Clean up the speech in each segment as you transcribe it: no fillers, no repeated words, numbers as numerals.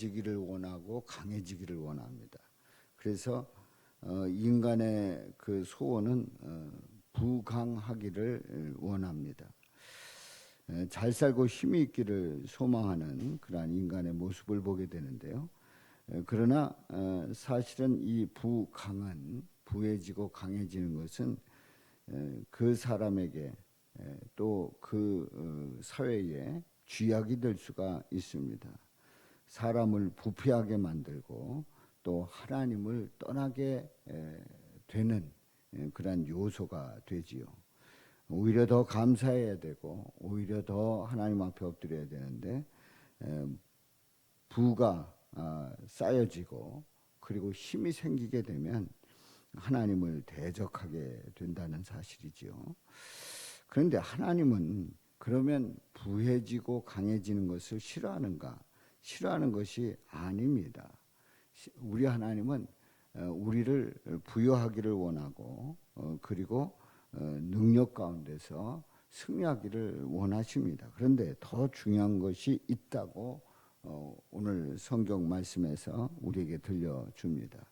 부여지기를 원하고 강해지기를 원합니다. 그래서 인간의 그 소원은 부강하기를 원합니다. 잘 살고 힘이 있기를 소망하는 그러한 인간의 모습을 보게 되는데요. 그러나 사실은 이 부해지고 강해지는 것은 그 사람에게 또 그 사회에 쥐약이 될 수가 있습니다. 사람을 부패하게 만들고 또 하나님을 떠나게 되는 그런 요소가 되지요. 오히려 더 감사해야 되고 오히려 더 하나님 앞에 엎드려야 되는데 부가 쌓여지고 그리고 힘이 생기게 되면 하나님을 대적하게 된다는 사실이지요. 그런데 하나님은 그러면 부해지고 강해지는 것을 싫어하는가? 싫어하는 것이 아닙니다. 우리 하나님은 우리를 부여하기를 원하고 그리고 능력 가운데서 승리하기를 원하십니다. 그런데 더 중요한 것이 있다고 오늘 성경 말씀에서 우리에게 들려줍니다.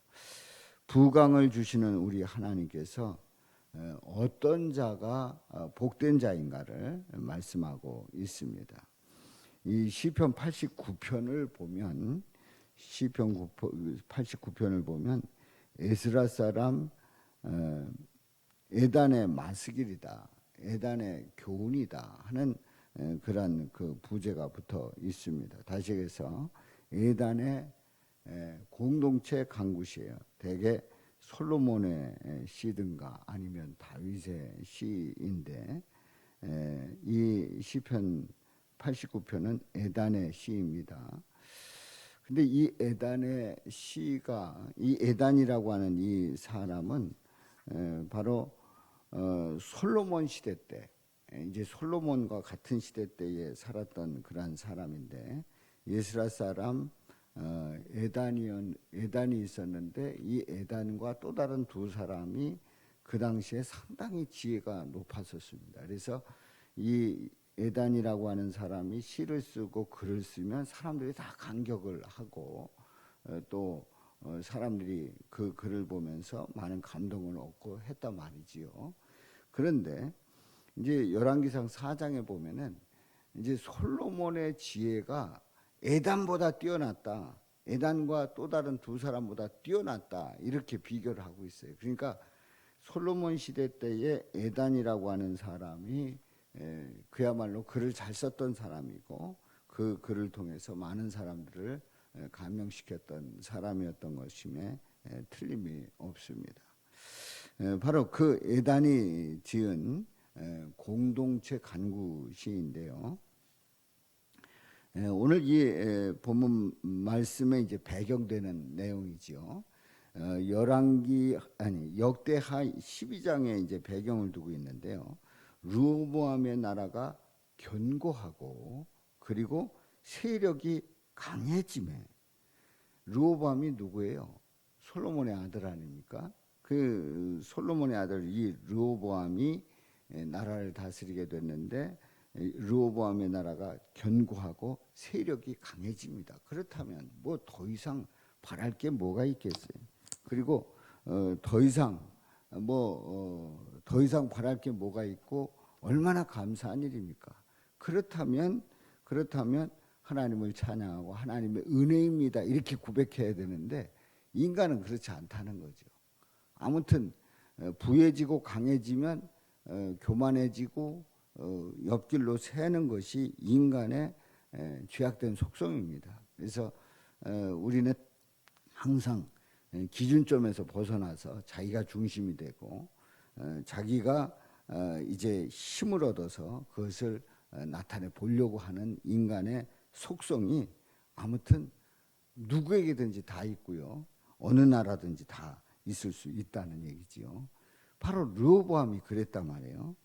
부강을 주시는 우리 하나님께서 어떤 자가 복된 자인가를 말씀하고 있습니다. 이 시편 89편을 보면 시편 89편을 보면 에스라 사람 에단의 마스길이다, 에단의 교훈이다 하는 그런 그 부제가 붙어 있습니다. 다시 해서 에단의 공동체 강구시예요. 대개 솔로몬의 시든가 아니면 다윗의 시인데 이 시편 89편은 에단의 시입니다. 근데 이 에단의 시가 이 에단이라고 하는 이 사람은 바로 솔로몬 시대 때 이제 솔로몬과 같은 시대 때에 살았던 그러한 사람인데 예스라 사람 에단이 있었는데 이 에단과 또 다른 두 사람이 그 당시에 상당히 지혜가 높았었습니다. 그래서 이 에단이라고 하는 사람이 시를 쓰고 글을 쓰면 사람들이 다 감격을 하고 또 사람들이 그 글을 보면서 많은 감동을 얻고 했단 말이지요. 그런데 이제 열왕기상 4장에 보면은 이제 솔로몬의 지혜가 에단보다 뛰어났다. 에단과 또 다른 두 사람보다 뛰어났다. 이렇게 비교를 하고 있어요. 그러니까 솔로몬 시대 때에 에단이라고 하는 사람이 그야말로 글을 잘 썼던 사람이고 그 글을 통해서 많은 사람들을 감명시켰던 사람이었던 것임에 틀림이 없습니다. 바로 그 에단이 지은 공동체 간구 시인데요. 오늘 이 본문 말씀에 이제 배경되는 내용이지요. 역대하 12장에 이제 배경을 두고 있는데요. 르호보암의 나라가 견고하고 그리고 세력이 강해짐에 르호보암이 누구예요? 솔로몬의 아들 아닙니까? 그 솔로몬의 아들 이 르호보암이 나라를 다스리게 됐는데 르호보암의 나라가 견고하고 세력이 강해집니다. 그렇다면 뭐 더 이상 바랄 게 뭐가 있겠어요? 그리고 더 이상 바랄 게 뭐가 있고 얼마나 감사한 일입니까? 그렇다면 하나님을 찬양하고 하나님의 은혜입니다 이렇게 고백해야 되는데 인간은 그렇지 않다는 거죠. 아무튼 부해지고 강해지면 교만해지고 옆길로 새는 것이 인간의 죄악된 속성입니다. 그래서 우리는 항상 기준점에서 벗어나서 자기가 중심이 되고 자기가 이제 힘을 얻어서 그것을 나타내 보려고 하는 인간의 속성이 아무튼 누구에게든지 다 있고요. 어느 나라든지 다 있을 수 있다는 얘기지요. 바로 르호보암이 그랬단 말이에요.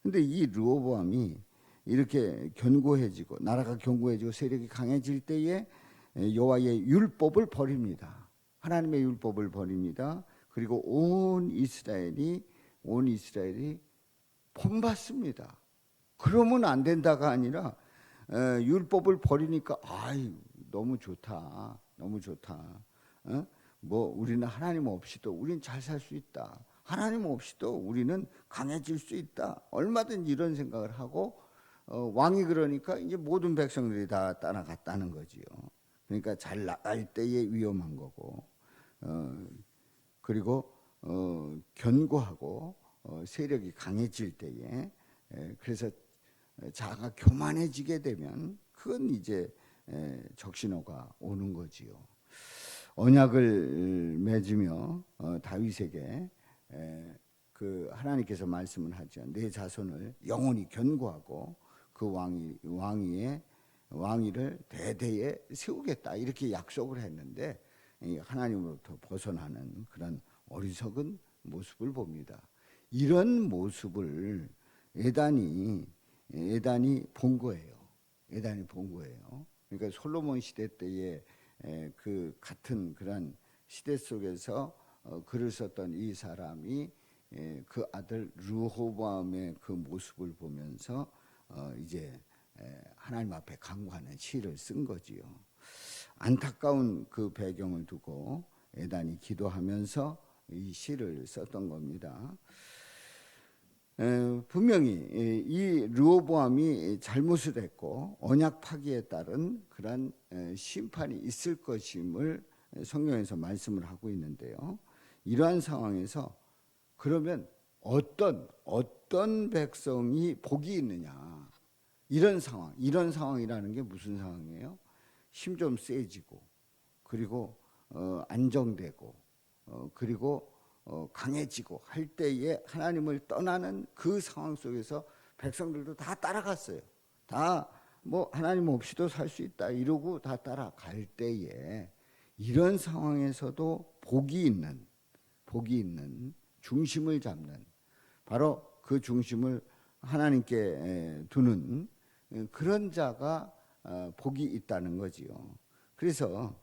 근데 이 르호보암이 이렇게 견고해지고 나라가 견고해지고 세력이 강해질 때에 여호와의 율법을 버립니다. 하나님의 율법을 버립니다. 그리고 온 이스라엘이 본받습니다. 그러면 안 된다가 아니라 율법을 버리니까 너무 좋다, 너무 좋다. 어? 뭐 우리는 하나님 없이도 우리는 잘 살 수 있다. 하나님 없이도 우리는 강해질 수 있다. 얼마든지 이런 생각을 하고 왕이 그러니까 이제 모든 백성들이 다 따라갔다는 거지요. 그러니까 잘 나갈 때에 위험한 거고, 그리고 견고하고 세력이 강해질 때에, 그래서 자가 교만해지게 되면 그건 이제 적신호가 오는 거지요. 언약을 맺으며 다윗에게 그 하나님께서 말씀을 하죠. 내 자손을 영원히 견고하고 그 왕위를 대대에 세우겠다 이렇게 약속을 했는데 하나님으로부터 벗어나는 그런 어리석은 모습을 봅니다. 이런 모습을 에단이 본 거예요. 에단이 본 거예요. 그러니까 솔로몬 시대 때에 그 같은 그런 시대 속에서 글을 썼던 이 사람이 그 아들 르호보암의 그 모습을 보면서 이제 하나님 앞에 간구하는 시를 쓴 거지요. 안타까운 그 배경을 두고 에단이 기도하면서 이 시를 썼던 겁니다. 분명히 이 르호보암이 잘못을 했고 언약 파기에 따른 그런 심판이 있을 것임을 성경에서 말씀을 하고 있는데요. 이러한 상황에서 그러면 어떤 백성이 복이 있느냐, 이런 상황이라는 게 무슨 상황이에요? 힘 좀 세지고, 그리고 안정되고, 그리고 강해지고 할 때에 하나님을 떠나는 그 상황 속에서 백성들도 다 따라갔어요. 다 뭐 하나님 없이도 살 수 있다 이러고 다 따라갈 때에 이런 상황에서도 복이 있는 중심을 잡는, 바로 그 중심을 하나님께 두는 그런 자가 복이 있다는 거지요. 그래서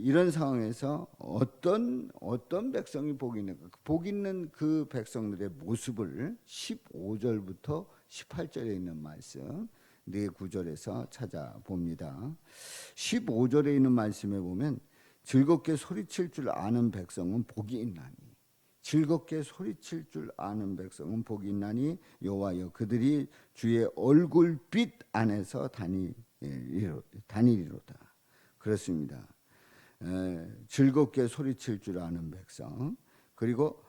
이런 상황에서 어떤 백성이 복이 있는가? 복 있는 그 백성들의 모습을 15절부터 18절에 있는 말씀 네 구절에서 찾아봅니다. 15절에 있는 말씀에 보면 즐겁게 소리칠 줄 아는 백성은 복이 있나니, 즐겁게 소리칠 줄 아는 백성은 복이 있나니 여호와여 그들이 주의 얼굴빛 안에서 다니리로다. 그렇습니다. 즐겁게 소리칠 줄 아는 백성. 그리고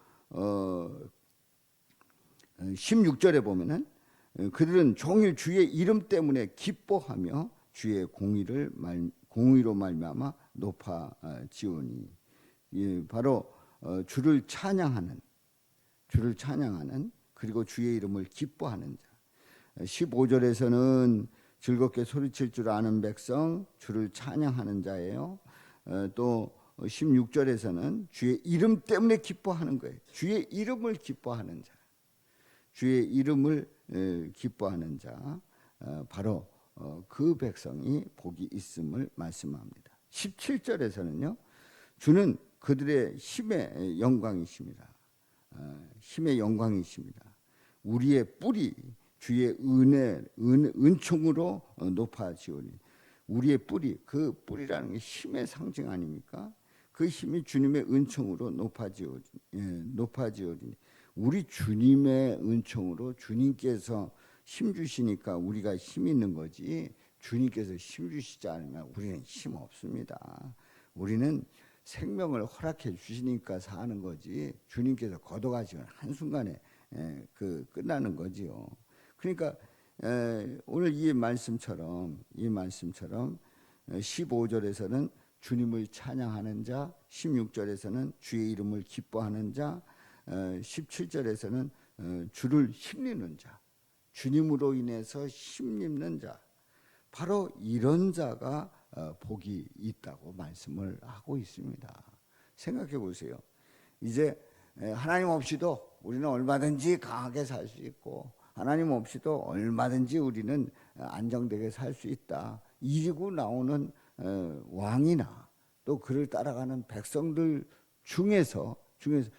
16절에 보면은 그들은 종일 주의 이름 때문에 기뻐하며 주의 공의로 말미암아 높아지오니, 바로 주를 찬양하는 그리고 주의 이름을 기뻐하는 자. 15절에서는 즐겁게 소리칠 줄 아는 백성, 주를 찬양하는 자예요. 또 16절에서는 주의 이름 때문에 기뻐하는 거예요. 주의 이름을 기뻐하는 자, 주의 이름을 기뻐하는 자, 바로 그 백성이 복이 있음을 말씀합니다. 17절에서는요, 주는 그들의 힘의 영광이십니다. 힘의 영광이십니다. 우리의 뿔이 주의 은총으로 높아지오니, 우리의 뿔이, 그 뿔이라는 게 힘의 상징 아닙니까? 그 힘이 주님의 은총으로 높아지오니, 우리 주님의 은총으로 주님께서 힘 주시니까 우리가 힘 있는 거지, 주님께서 힘 주시지 않으면 우리는 힘 없습니다. 우리는 생명을 허락해 주시니까 사는 거지, 주님께서 걷어가시면 한순간에 끝나는 거지요. 그러니까 오늘 이 말씀처럼 15절에서는 주님을 찬양하는 자, 16절에서는 주의 이름을 기뻐하는 자, 17절에서는 주를 힘입는 자, 주님으로 인해서 힘입는 자, 바로 이런 자가 복이 있다고 말씀을 하고 있습니다. 생각해 보세요. 이제 하나님 없이도 우리는 얼마든지 강하게 살 수 있고, 하나님 없이도 얼마든지 우리는 안정되게 살 수 있다, 이러고 나오는 왕이나 또 그를 따라가는 백성들 중에서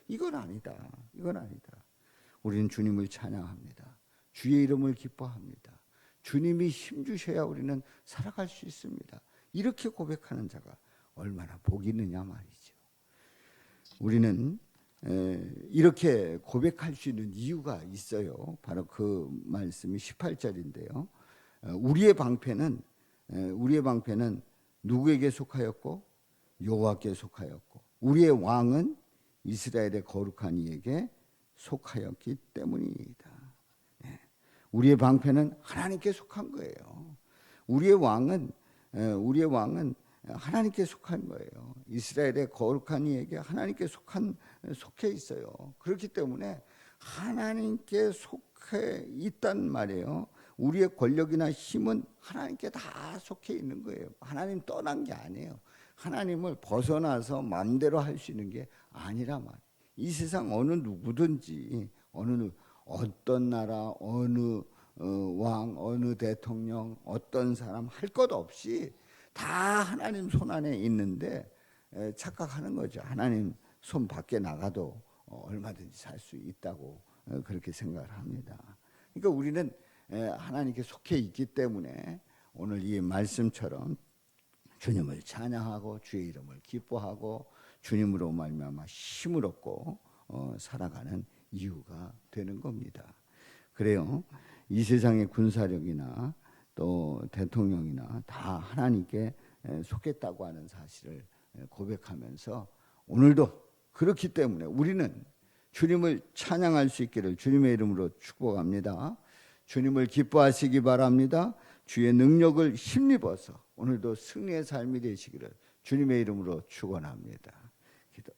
이건 아니다. 우리는 주님을 찬양합니다. 주의 이름을 기뻐합니다. 주님이 힘 주셔야 우리는 살아갈 수 있습니다. 이렇게 고백하는 자가 얼마나 복이 있느냐 말이죠. 우리는 이렇게 고백할 수 있는 이유가 있어요. 바로 그 말씀이 18절인데요. 우리의 방패는 누구에게 속하였고 여호와께 속하였고 우리의 왕은 이스라엘의 거룩한 이에게 속하였기 때문이다. 우리의 방패는 하나님께 속한 거예요. 우리의 왕은 하나님께 속한 거예요. 이스라엘의 거룩한 이에게 하나님께 속해 있어요. 그렇기 때문에 하나님께 속해 있단 말이에요. 우리의 권력이나 힘은 하나님께 다 속해 있는 거예요. 하나님 떠난 게 아니에요. 하나님을 벗어나서 마음대로 할 수 있는 게 아니라 말이에요. 이 세상 어느 누구든지 어떤 나라, 어느 왕, 어느 대통령, 어떤 사람 할 것 없이 다 하나님 손 안에 있는데 착각하는 거죠. 하나님 손 밖에 나가도 얼마든지 살 수 있다고 그렇게 생각을 합니다. 그러니까 우리는 하나님께 속해 있기 때문에 오늘 이 말씀처럼 주님을 찬양하고 주의 이름을 기뻐하고 주님으로 말미암아 힘을 얻고 살아가는 이유가 되는 겁니다. 그래요. 이 세상의 군사력이나 또 대통령이나 다 하나님께 속했다고 하는 사실을 고백하면서 오늘도 그렇기 때문에 우리는 주님을 찬양할 수 있기를 주님의 이름으로 축복합니다. 주님을 기뻐하시기 바랍니다. 주의 능력을 힘입어서 오늘도 승리의 삶이 되시기를 주님의 이름으로 축원합니다.